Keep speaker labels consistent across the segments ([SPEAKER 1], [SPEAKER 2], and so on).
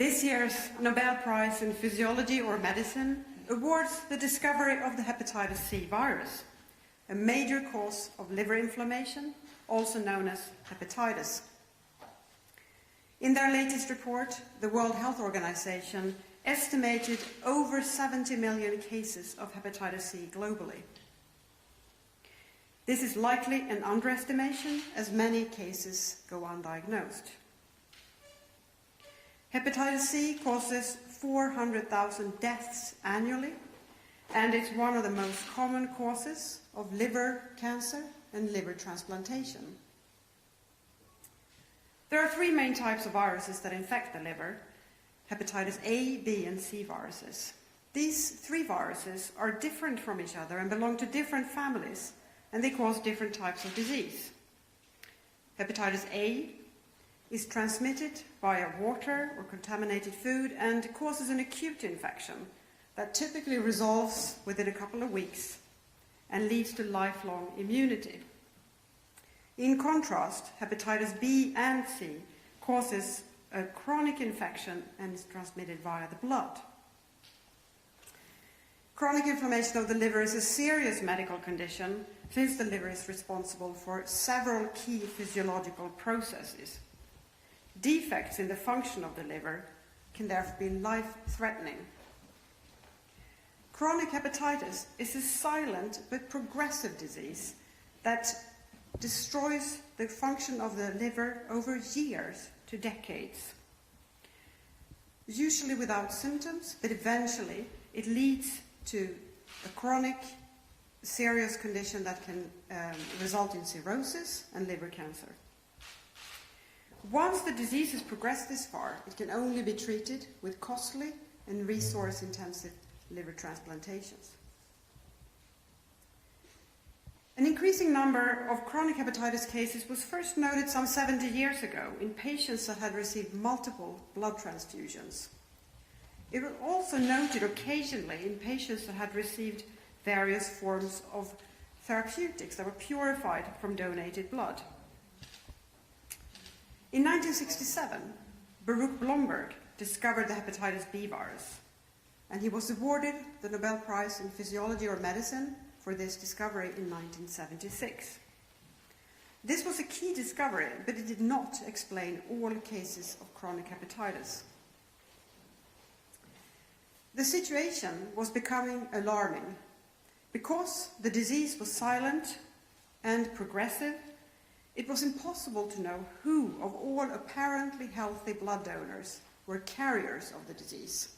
[SPEAKER 1] This year's Nobel Prize in Physiology or Medicine awards the discovery of the hepatitis C virus, a major cause of liver inflammation, also known as hepatitis. In their latest report, the World Health Organization estimated over 70 million cases of hepatitis C globally. This is likely an underestimation, as many cases go undiagnosed. Hepatitis C causes 400,000 deaths annually, and it's one of the most common causes of liver cancer and liver transplantation. There are three main types of viruses that infect the liver: hepatitis A, B, and C viruses. These three viruses are different from each other and belong to different families, and they cause different types of disease. Hepatitis A is transmitted via water or contaminated food and causes an acute infection that typically resolves within a couple of weeks and leads to lifelong immunity. In contrast, hepatitis B and C causes a chronic infection and is transmitted via the blood. Chronic inflammation of the liver is a serious medical condition since the liver is responsible for several key physiological processes. Defects in the function of the liver can therefore be life-threatening. Chronic hepatitis is a silent but progressive disease that destroys the function of the liver over years to decades. Usually without symptoms, but eventually it leads to a chronic, serious condition that can result in cirrhosis and liver cancer. Once the disease has progressed this far, it can only be treated with costly and resource-intensive liver transplantations. An increasing number of chronic hepatitis cases was first noted some 70 years ago in patients that had received multiple blood transfusions. It was also noted occasionally in patients that had received various forms of therapeutics that were purified from donated blood. In 1967, Baruch Blomberg discovered the hepatitis B virus, and he was awarded the Nobel Prize in Physiology or Medicine for this discovery in 1976. This was a key discovery, but it did not explain all cases of chronic hepatitis. The situation was becoming alarming. Because the disease was silent and progressive, it was impossible to know who of all apparently healthy blood donors were carriers of the disease.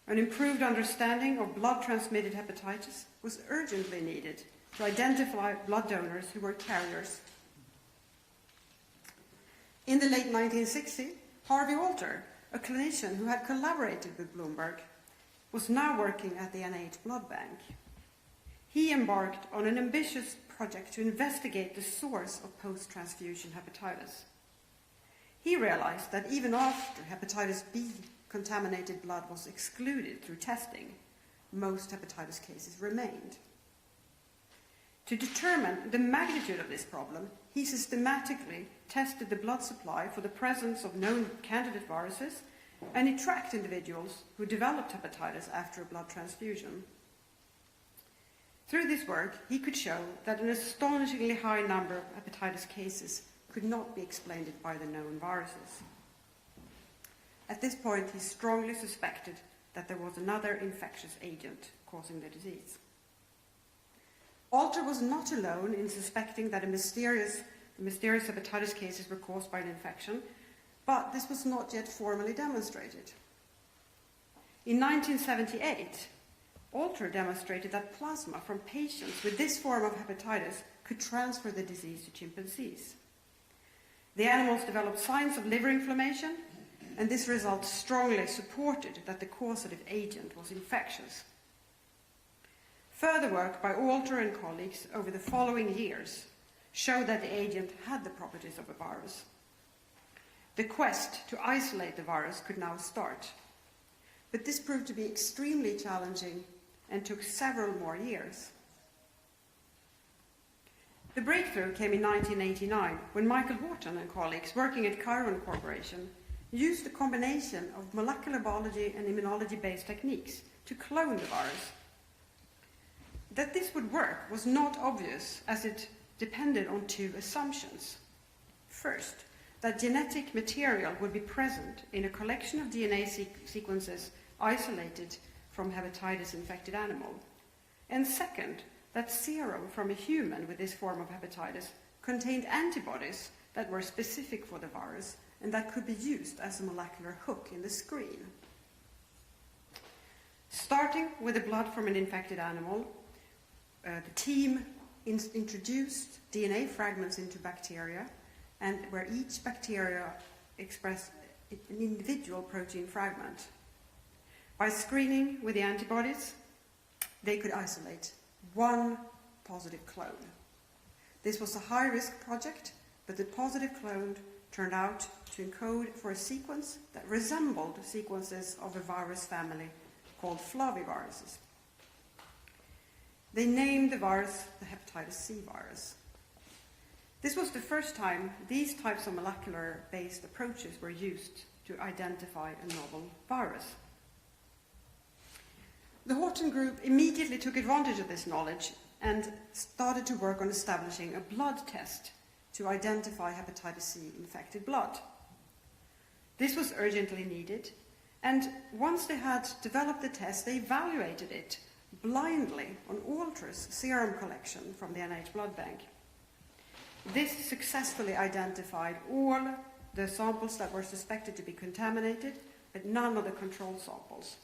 [SPEAKER 1] An improved understanding of blood-transmitted hepatitis was urgently needed to identify blood donors who were carriers. In the late 1960s, Harvey Alter, a clinician who had collaborated with Blomberg, was now working at the NIH Blood Bank. He embarked on an ambitious project to investigate the source of post-transfusion hepatitis. He realized that even after hepatitis B contaminated blood was excluded through testing, most hepatitis cases remained. To determine the magnitude of this problem, he systematically tested the blood supply for the presence of known candidate viruses, and he tracked individuals who developed hepatitis after a blood transfusion. Through this work, he could show that an astonishingly high number of hepatitis cases could not be explained by the known viruses. At this point, he strongly suspected that there was another infectious agent causing the disease. Alter was not alone in suspecting that the mysterious hepatitis cases were caused by an infection, but this was not yet formally demonstrated. In 1978, Alter demonstrated that plasma from patients with this form of hepatitis could transfer the disease to chimpanzees. The animals developed signs of liver inflammation, and this result strongly supported that the causative agent was infectious. Further work by Alter and colleagues over the following years showed that the agent had the properties of a virus. The quest to isolate the virus could now start, but this proved to be extremely challenging and took several more years. The breakthrough came in 1989 when Michael Horton and colleagues working at Chiron Corporation used a combination of molecular biology and immunology-based techniques to clone the virus. That this would work was not obvious, as it depended on two assumptions. First, that genetic material would be present in a collection of DNA sequences isolated from hepatitis-infected animal. And second, that serum from a human with this form of hepatitis contained antibodies that were specific for the virus and that could be used as a molecular hook in the screen. Starting with the blood from an infected animal, the team introduced DNA fragments into bacteria, and where each bacteria expressed an individual protein fragment. By screening with the antibodies, they could isolate one positive clone. This was a high-risk project, but the positive clone turned out to encode for a sequence that resembled sequences of a virus family called flaviviruses. They named the virus the hepatitis C virus. This was the first time these types of molecular-based approaches were used to identify a novel virus. The Horton group immediately took advantage of this knowledge and started to work on establishing a blood test to identify hepatitis C infected blood. This was urgently needed, and once they had developed the test, they evaluated it blindly on Walter's serum collection from the NIH blood bank. This successfully identified all the samples that were suspected to be contaminated, but none of the control samples.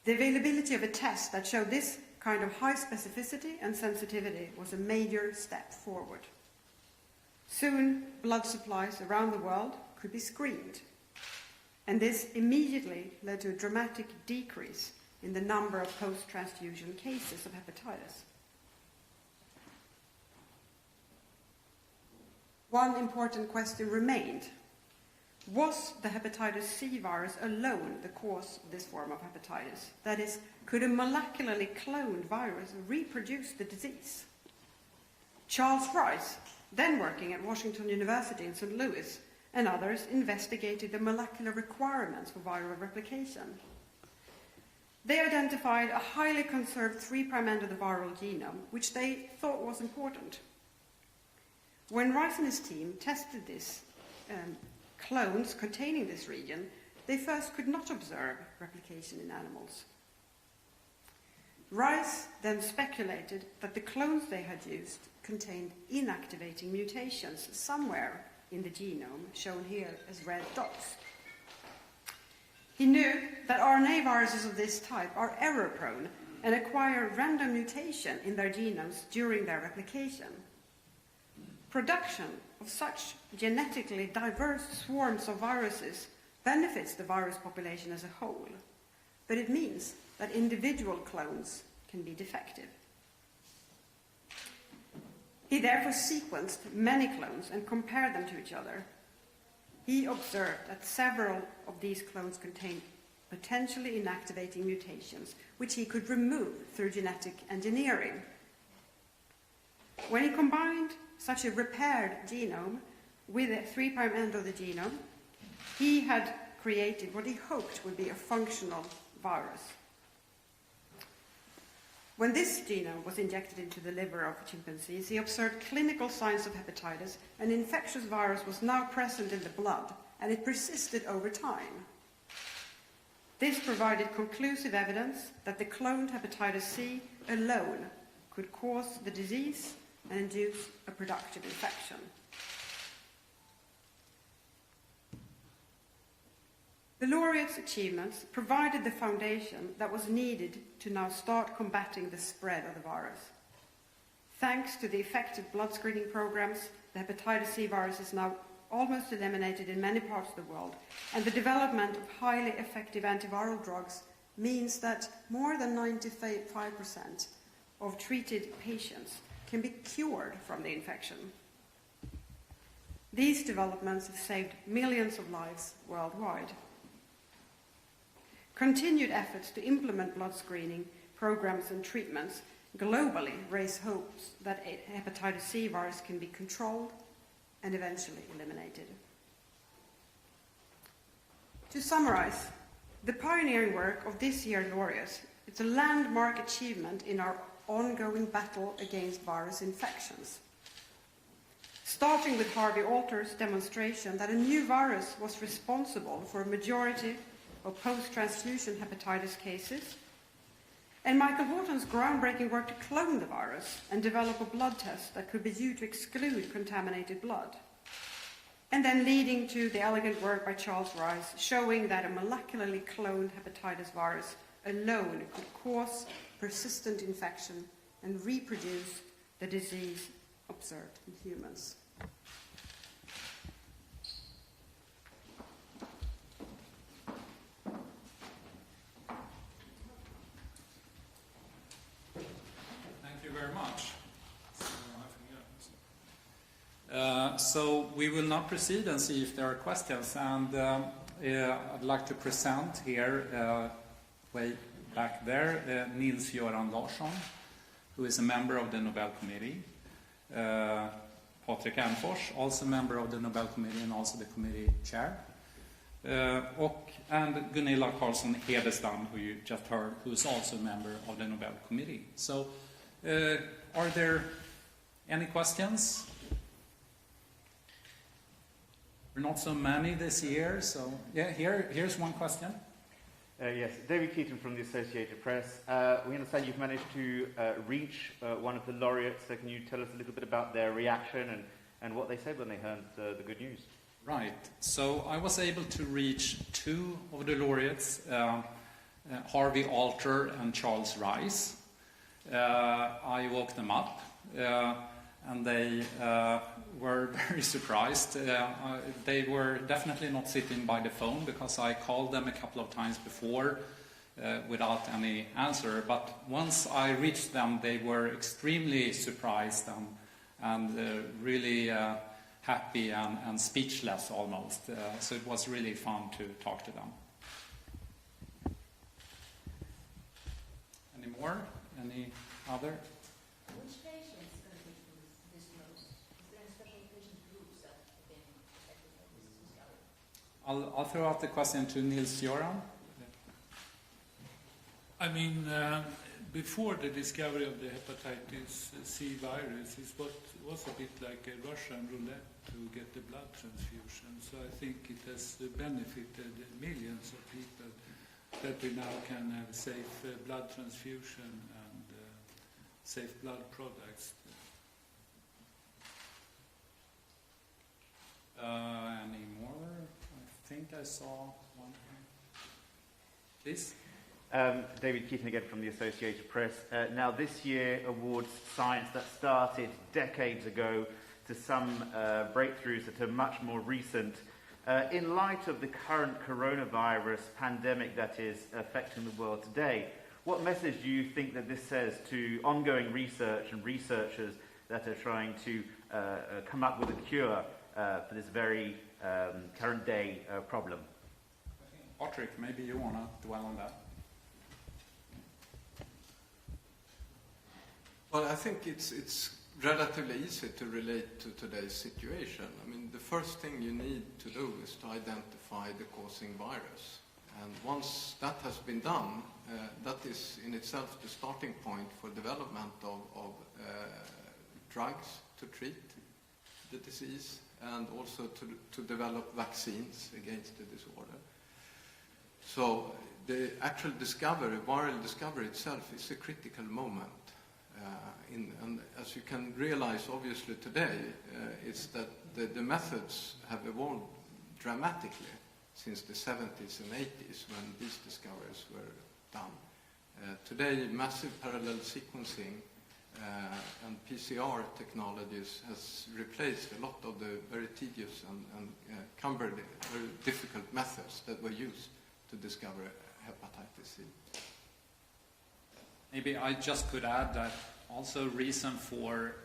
[SPEAKER 1] The availability of a test that showed this kind of high specificity and sensitivity was a major step forward. Soon, blood supplies around the world could be screened, and this immediately led to a dramatic decrease in the number of post-transfusion cases of hepatitis. One important question remained. Was the hepatitis C virus alone the cause of this form of hepatitis? That is, could a molecularly cloned virus reproduce the disease? Charles Rice, then working at Washington University in St. Louis, and others investigated the molecular requirements for viral replication. They identified a highly conserved 3' end of the viral genome, which they thought was important. When Rice and his team tested these clones containing this region, they first could not observe replication in animals. Rice then speculated that the clones they had used contained inactivating mutations somewhere in the genome, shown here as red dots. He knew that RNA viruses of this type are error-prone and acquire random mutation in their genomes during their replication. Production of such genetically diverse swarms of viruses benefits the virus population as a whole, but it means that individual clones can be defective. He therefore sequenced many clones and compared them to each other. He observed that several of these clones contained potentially inactivating mutations, which he could remove through genetic engineering. When he combined such a repaired genome with a 3' end of the genome, he had created what he hoped would be a functional virus. When this genome was injected into the liver of chimpanzees, he observed clinical signs of hepatitis. An infectious virus was now present in the blood, and it persisted over time. This provided conclusive evidence that the cloned hepatitis C alone could cause the disease and induce a productive infection. The laureates' achievements provided the foundation that was needed to now start combating the spread of the virus. Thanks to the effective blood screening programs, the hepatitis C virus is now almost eliminated in many parts of the world, and the development of highly effective antiviral drugs means that more than 95% of treated patients can be cured from the infection. These developments have saved millions of lives worldwide. Continued efforts to implement blood screening programs and treatments globally raise hopes that hepatitis C virus can be controlled and eventually eliminated. To summarize, the pioneering work of this year's laureates is a landmark achievement in our ongoing battle against virus infections. Starting with Harvey Alter's demonstration that a new virus was responsible for a majority of post-transfusion hepatitis cases, and Michael Horton's groundbreaking work to clone the virus and develop a blood test that could be used to exclude contaminated blood. And then leading to the elegant work by Charles Rice showing that a molecularly cloned hepatitis virus alone could cause persistent infection and reproduce the disease observed in humans.
[SPEAKER 2] Thank you very much. So we will now proceed and see if there are questions. And I'd like to present here, way back there, Nils-Göran Larsson, who is a member of the Nobel Committee. Patrik Ernfors, also a member of the Nobel Committee and also the committee chair. And Gunilla Carlsson Hedestam, who you just heard, who is also a member of the Nobel Committee. So are there any questions? We're not so many this year, so yeah, here's one question.
[SPEAKER 3] Yes, David Keaton from the Associated Press. We understand you've managed to reach one of the laureates. So can you tell us a little bit about their reaction and what they said when they heard the good news?
[SPEAKER 2] Right. So I was able to reach two of the laureates, Harvey Alter and Charles Rice. I woke them up, and they were very surprised. They were definitely not sitting by the phone because I called them a couple of times before without any answer. But once I reached them, they were extremely surprised and really happy and speechless almost. So it was really fun to talk to them. Any more? Any other?
[SPEAKER 4] Which patients are going to be disclosed? Is there any special patient groups that have been affected by this discovery?
[SPEAKER 2] I'll throw out the question to Nils-Göran.
[SPEAKER 5] I mean, before the discovery of the hepatitis C virus, it was a bit like a Russian roulette to get the blood transfusion. So I think it has benefited millions of people that we now can have safe blood transfusion and safe blood products.
[SPEAKER 2] Any more? I think I saw one. Please.
[SPEAKER 3] David Keaton again from the Associated Press. Now this year awards science that started decades ago to some breakthroughs that are much more recent. In light of the current coronavirus pandemic that is affecting the world today, what message do you think that this says to ongoing research and researchers that are trying to come up with a cure for this very current day problem?
[SPEAKER 2] Patrik, maybe you want to dwell on that.
[SPEAKER 6] Well, I think it's relatively easy to relate to today's situation. I mean, the first thing you need to do is to identify the causing virus. And once that has been done, that is in itself the starting point for development of drugs to treat the disease and also to develop vaccines against the disorder. So the actual discovery, viral discovery itself, is a critical moment. And as you can realize, obviously, today, it's that the methods have evolved dramatically since the 70s and 80s when these discoveries were done. Today, massive parallel sequencing and PCR technologies has replaced a lot of the very tedious and cumbered, very difficult methods that were used to discover hepatitis C.
[SPEAKER 2] Maybe I just could add that also reason for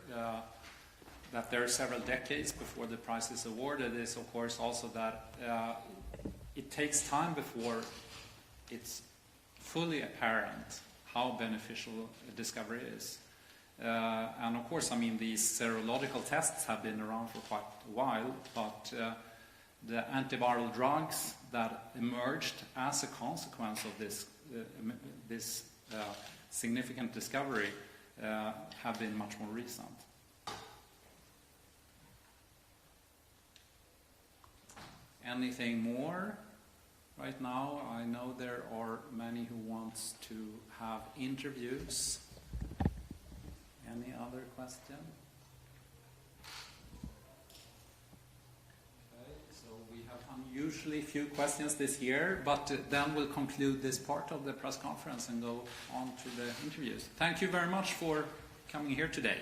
[SPEAKER 2] that there are several decades before the prize is awarded is, of course, also that it takes time before it's fully apparent how beneficial a discovery is. And of course, I mean, these serological tests have been around for quite a while, but The antiviral drugs that emerged as a consequence of this significant discovery have been much more recent. Anything more right now? I know there are many who want to have interviews. Any other question? Okay, so we have unusually few questions this year, but then we'll conclude this part of the press conference and go on to the interviews. Thank you very much for coming here today.